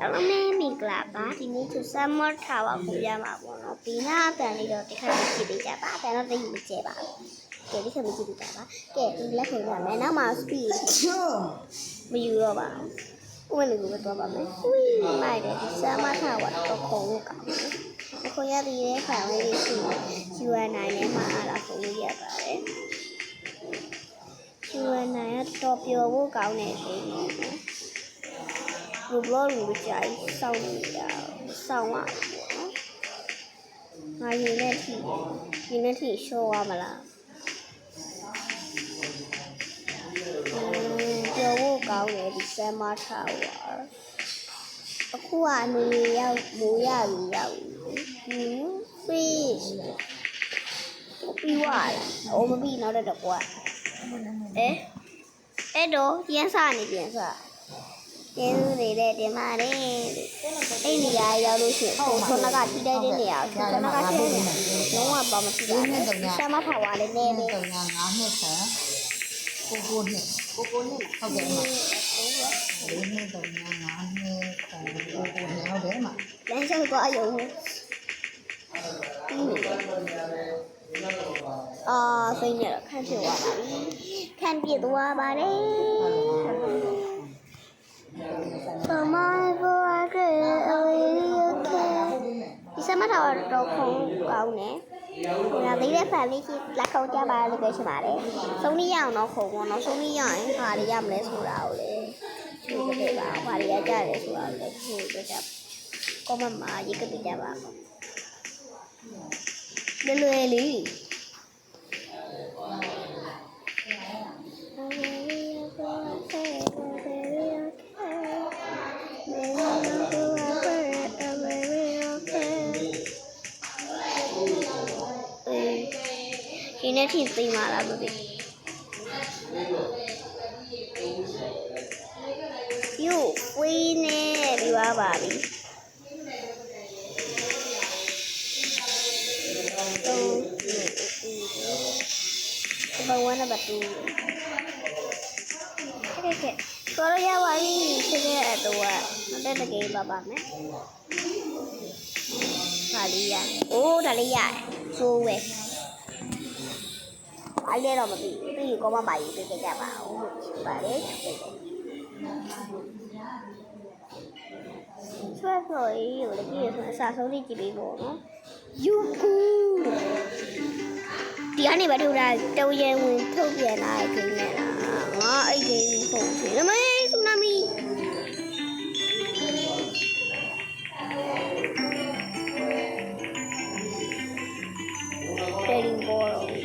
အားလုံးနဲ့မင်္ဂလာပါဒီနေ့သူစမ်းမထားပါကိုရမှာပေါ့နော်ဒီနာအတန်လေးတော့တစ်ခါကြည့်ပေးကြပါဒါတော့သိမကျဲပါကဲဒီခါမကြည့်ပေးကြပါကဲဒီလက်ခုံရမယ်နောက်မှာ speed မယူတော့ပါဘူးဥပမာလေးကိုတော့ပါမယ်ဝီးမိုက်တယ်ဒီစမ်းမထားပါတော့ခုံလို့ကောင်းတယ်ခုံရသေးတဲ့ခါလေးရှိယူရနိုင်နေမှာအားလားခုံလို့ရပါတယ်ယူရနိုင်တော့ပျော်ဖို့ကောင်းတယ်ဆိုရင်ဘလော့လူကြိုက်စောင်းနေတာစောင်းရမှာပေါ့နော်ငါရင်နဲ့ထိရှော့ရမလားပြောဖို့ကောင်းတယ်ဒီဆမ်မာထားပါအခုကနေရောက်မိုးရပြီရောက်fish ပြီးသွားလားအိုးမပြီးနောက်တော့ကွာအဲ့တော့ပြန်စားနေပြန်စားကျေးဇူးတွေတင်ပါတယ်အဲ့နေရာရောက်လို့ရှိရင်ခုနကထိတိုက်တဲ့နေရာခုနကထိတဲ့လုံးဝပါမထိတာဆမ်းမထားပါလေနည်းနည်း9နှစ်ဆန်ကိုနှစ်ဟုတ်ကဲ့မှာ4နှစ်တော့5နှစ်ဆန်ကိုနှစ်ဟုတ်တယ်မှာလမ်းလျှောက်သွားရုံစိတ်နဲ့ခန့်ဖြစ်သွားပါပြီခန့်ပြစ်သွားပါတယ်ဒီစမထားတော့ခုံကောင်းတယ်။ဒါသေးတဲ့ဖန်လေးကြီးလက်ခုံကြပါလို့ပြောချင်ပါတယ်။ဆုံးနည်းရအောင်တော့ခုံပေါ့နော်။ဆုံးနည်းရရင်ဘာတွေရမလဲဆိုတာကိုလေ။ဒီလိုပဲပါဘာတွေရကြတယ်ဆိုတာကိုလေဒီလိုကြ။ comment မှာရေးကြည့်ကြပါဦး။လွယ်လေးဒီနေ့ထိသိမှာလားမသိယူဝေးနေပြီးပါပါပြီဘာဝနာဘတူကဲဆိုရရပါပြီဖြစ်တဲ့အတော့မတက်တကယ်ပါပါမယ်ဒါလေးရအိုးဒါလေးရဆိုးဝဲအဲ့ရတော့မပြီးပြီးကောမပါရေးပြကြပါဦးပါတယ်ဆွဲဆိုရေးကိုလည်းကြည့်ရဆိုအစားဆုံးလေးကြည့်ပေးဖို့နော်ယူကူဒီကနေပဲထုတ်တာတဝရဲဝင်ထုတ်ပြန်လာတဲ့ကိန်းနဲ့လားငါအဲ့ကိန်းဟုတ်တယ်ဒါမေးဆူနာမီတယ်ရင်ဘော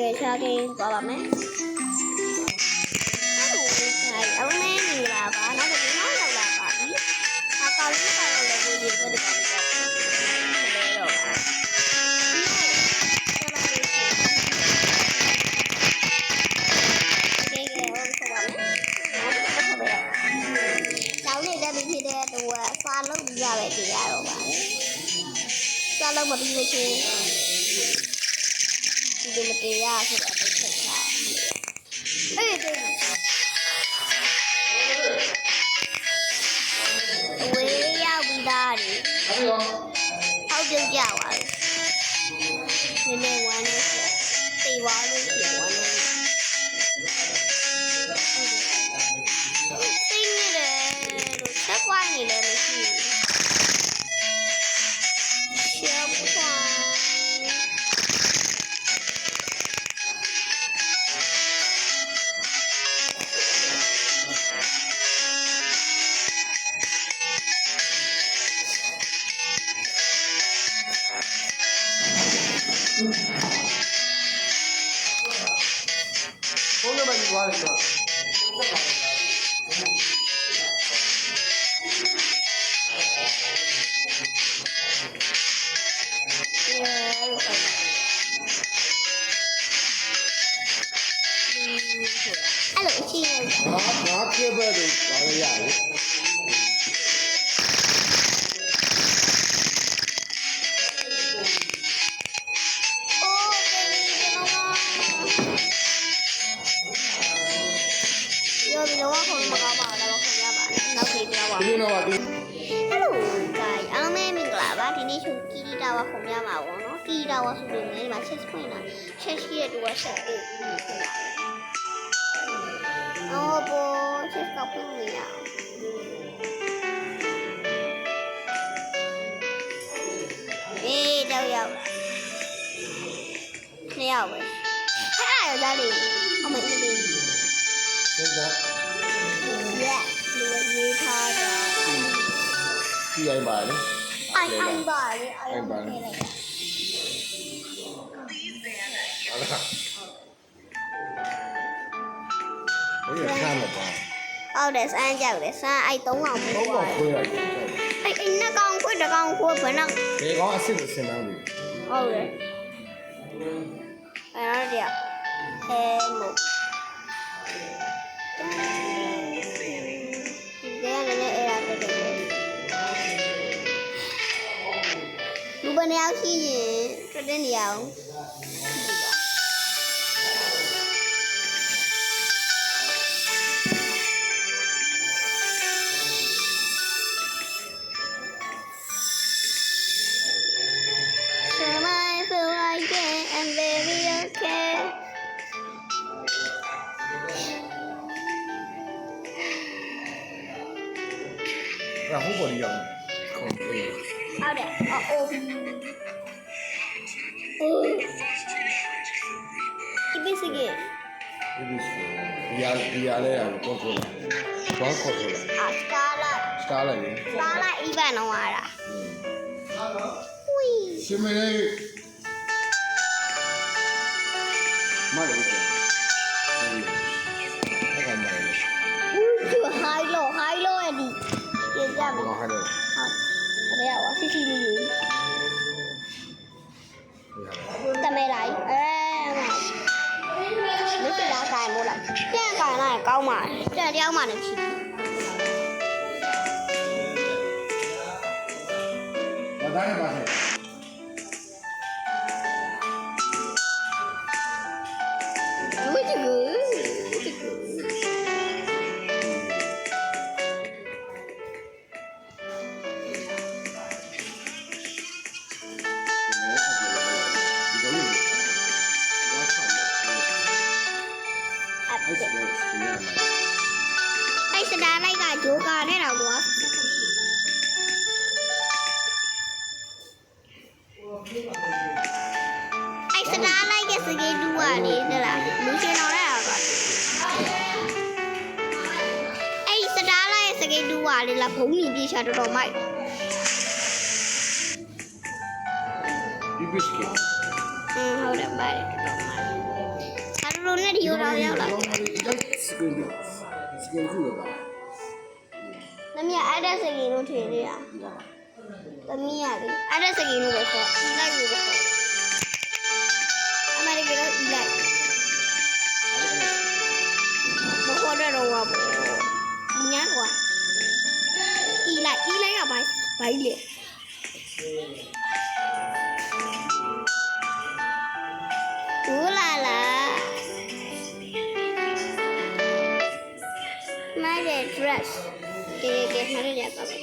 ကဲရှားကိန်းသွားပါမယ်အဲ့လိုနေနေလာပါနောက်တစ်ခါရောက်လာပါပြီအကောင်းကြီးကတော့လည်းကိုကြီးတွေကတော့လဲတော့ကျောင်းနေတဲ့ပြည်တဲ့တူစားလုံးကြပဲကြည့်ရတော့ပါလေစားလုံးမပြီးလို့ချင်းဒီလိုမတရားဆိုတော့ဖြစ်တာအေးတဲ့ဝေးရောက်ပြီးသားလေဟောက်ပြုတ်ကြပါလေနည်းနည်းဝမ်းလို့သိသွားလို့ရှိရင်ဝမ်းလို့သိနေတယ်လို့ချက်ကွာနေလည်းမရှိဘူးချက်ကွာဘုန်းတော်မကြီးသွားတယ်ဆိုအဲ့လိုအချင်းငါပြည့်ပဲလို့ပါရရတယ်ဒီလိုကခုံ မကောင်းပါဘူးတော့ခင်ဗျာပါနောက်ခေတ်ပြောပါ ဒီနေ့တော့ဒီ Hello guys အားလုံးပဲမင်္ဂလာပါဒီနေ့ချုပ်ကီတီတာဝါခုံပြမှာပေါ့နော်ကီတီတာဝါဆိုလို့လည်းဒီမှာ check ဖွင့်တာ check ရှိတဲ့တူက check ကိုဖွင့်တာအော်ဘော check ကဖွင့်နေရအောင်အေးတော့ရောက်လာနှစ်ယောက်ပဲအဲ့ဒါရောကြားလေးအမေလေး စက်တာ yeah လူရေးထားတာ ကြည့်လိုက်ပါလေ အိုင်ပါလေအိုင်ပါလေ ဟုတ်လားဘယ်ရဆမ်းလဲပါ ဟုတ်တယ်စမ်းကြောက်တယ်စမ်းအဲ့၃ကောင်ပို့ ဘော သွား ခွေးရ အဲ့နှစ်ကောင်ခွေးတစ်ကောင်ခွေးဘယ်နှောက် ဒီကောင်အစ်စ်စင်နေပြီ ဟုတ်တယ်အဲ့တော့ဒီဟဲမို့ဒီကနေ့အဲ့ဒါတက်တယ်လူဘယ်နှယောက်ရှိရင်တက်တဲ့နေရာအောင်I'm very okay. အဲ့ဟိုဘော်ဒီရောက်ခုံးအေး ဟုတ်တယ်အိုးဒီပစ္စည်းက ဒီရလဲရကွန်ထရိုလာဘာကွန်ထရိုလာ စတာလာ စတာလိုက် စတာလာအီဗန်တော့လာတာဝီ ရှင်မလေးမလေးအဲ့ကောင်မလေး သူဟိုင်လိုအဲ့ဒီပြေကြမယ် ဘာဟာလဲ ဟုတ်တယ်ရောစီစီလေးတမဲလိုက်မစ်တာကိုင်မို့လားပြန်ကိုင်လိုက်ကောင်းပါတဲ့တယောက်မှလည်းဖြစ် ဘာသာနဲ့ပါဟဲ့ What you good? အဲ့စတားလိုက်ကဂျိုကာနဲ့တော့ကွာအဲ့စတားလိုက်ကစကေးတူကလေတဲ့လားလူရှင်တော်တဲ့ကွာအဲ့စတားလိုက်ရဲ့စကေးတူကလေလားဘုံကြီးပြေချာတော်တော်မိုက် ဒီဘစ်ကစ် ဟုတ်တယ်မိုက်တော်တော်မိုက်ဆာရိုနဲ့ဒီရောရောက်လာ စကင်ကူလာ သမီးအဲ့ဒါစကေးလို့ထင်နေရသမီးရလေအဲ့ဒါစကေးလို့ပဲခေါ်လိုက်လို့ပဲခေါ်အမေရိကန်လို့ဤလိုက်မခေါ်တော့ဘာပေါ့ညကွာဤလိုက်ကဘိုင်းလေဦးလာလာမိုက်တဲ့ dress ကဲမရရပါဘူး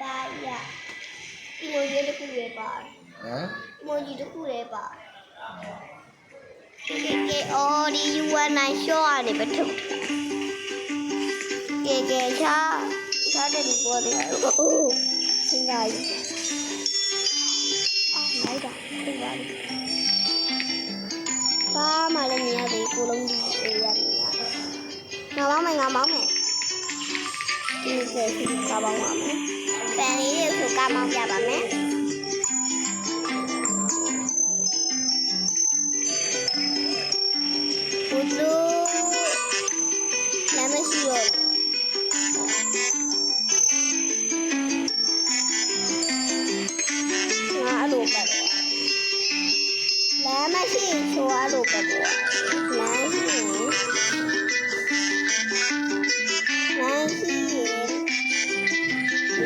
တာရ emoji တစ်ခုလေးပါ ဟမ် emoji တစ်ခုလေးပါကဲအော်ဒီ UN9 short ရတယ်ပဲထုတ်ကဲချာတဲ့ဒီပေါ်တယ်အိုးစင်ကားကြီးလိုက်တာသိပါလိမ့်ဘာမှလည်းမရသေးကိုလုံးကြီးအေးရနေရငါမောင်းမယ်ဒီကေစီကပေါင်းပါမယ်ပန်လေးကိုကမောင်းပြပါမယ်ဘုသူလမ်းမရှိရောငါအဲ့လိုပဲလမ်းမရှိဆိုအဲ့လိုပဲလမ်းရှိ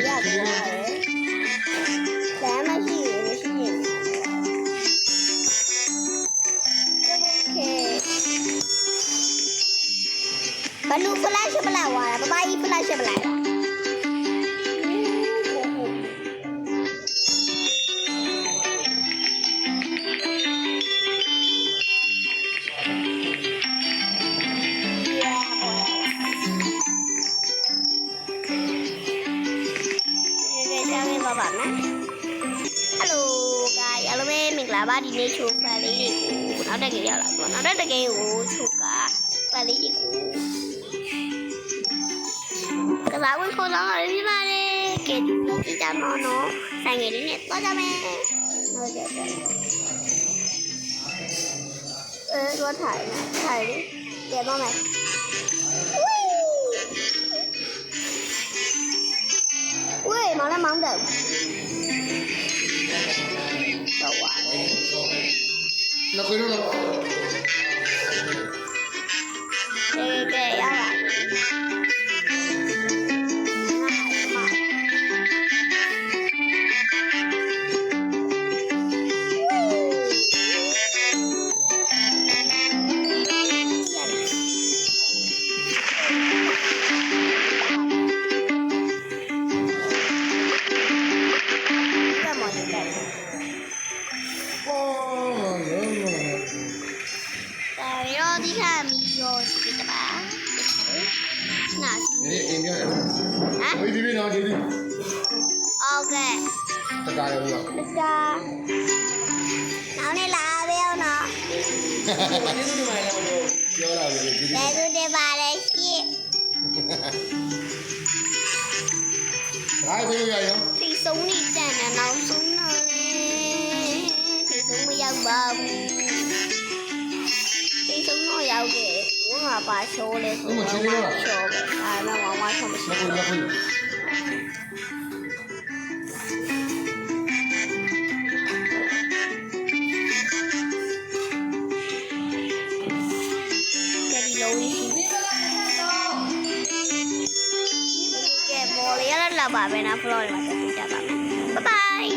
ရတယ်လမ်းမရှိမရှိ လူဖလက်ရှ်ပလက်ဝါတာပပကြီးဖလက်ရှ်ပလက်ပါမယ် Hello guys အားလုံးပဲမင်္ဂလာပါဒီနေ့ချိုဖန်လေးတွေကိုနောက်တစ်ကြိမ်ရောက်လာတော့နောက်တစ်ကြိမ်ကိုချိုကဖန်လေးတွေကိုကစားဝင်ခေါ်တော့ရပြီပါလေကဲဒီနေ့ကြမှာနော်ဆိုင်ငယ်လေးနဲ့တော့ကြမယ်ဟုတ်ကဲ့တော့ထိုင်လေးကဲတော့မယ်ဝေးမောင်လည်းမောင်းတယ်တော့ဝါ那回头了。ကဲရပါဒီခါမီရောဒီတပါနား 你အိမ်ပြန် ဟမ် ဒီပြီနော်ဒီပြီ โอเค တကားရောရော တကာနောက်နေ့လာပဲအောင်နော် ပြောလာပြီဒီ ဘယ်သူတွေပါလဲရှင့် ဒါကိုရရော ဒီဆုံးနေတန်တယ်နောက်ဆုံးတော့လေဒီဆုံးမရောက်ပါဘူးဒီဆုံးတော့ရောက်တယ်ဘုရားပါရှိုးလဲဆိုတော့ရှိုးပဲဒါမှမဟုတ်ဆုံးမရှိ လက်ကိုလက်ကို ဒီလိုရှိကဲဘော်လေးရလာပါပဲနော်ဖလော်မှာတက်ကြပါမယ်ဘိုင်ဘိုင်